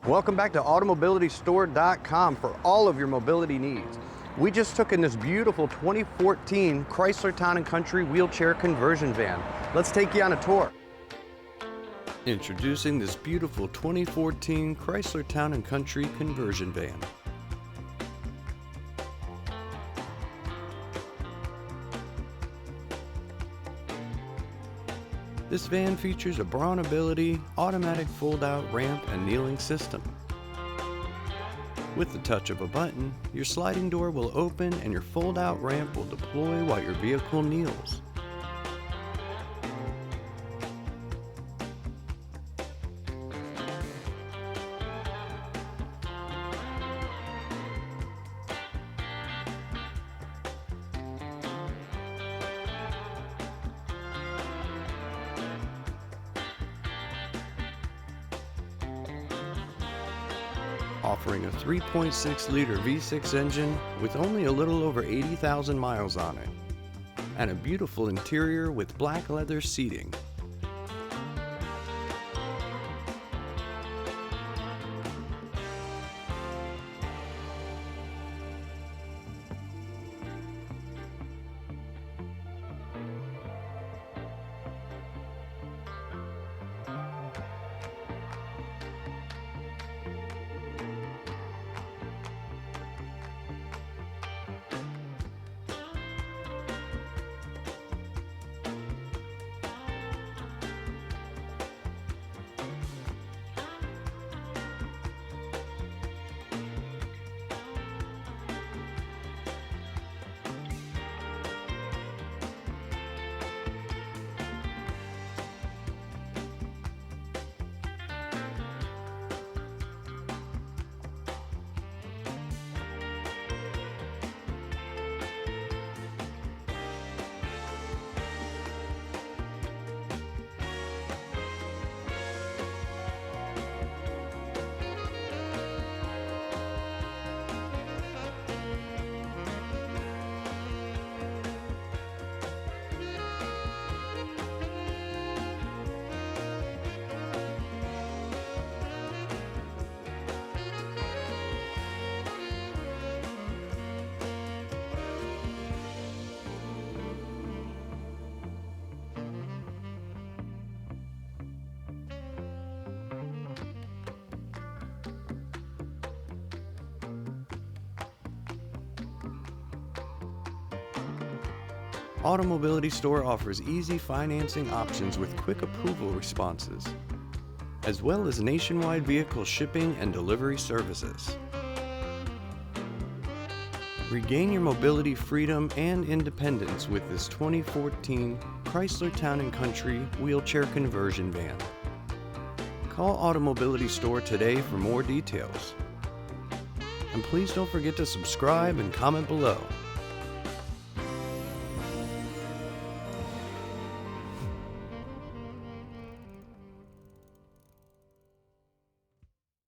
Welcome back to AutoMobilityStore.com for all of your mobility needs. We just took in this beautiful 2014 Chrysler Town & Country wheelchair conversion van. Let's take you on a tour. Introducing this beautiful 2014 Chrysler Town & Country conversion van. This van features a BraunAbility automatic fold-out ramp and kneeling system. With the touch of a button, your sliding door will open and your fold-out ramp will deploy while your vehicle kneels. Offering a 3.6-liter V6 engine with only a little over 80,000 miles on it, and a beautiful interior with black leather seating. AutoMobility Store offers easy financing options with quick approval responses, as well as nationwide vehicle shipping and delivery services. Regain your mobility freedom and independence with this 2014 Chrysler Town & Country wheelchair conversion van. Call AutoMobility Store today for more details. And please don't forget to subscribe and comment below.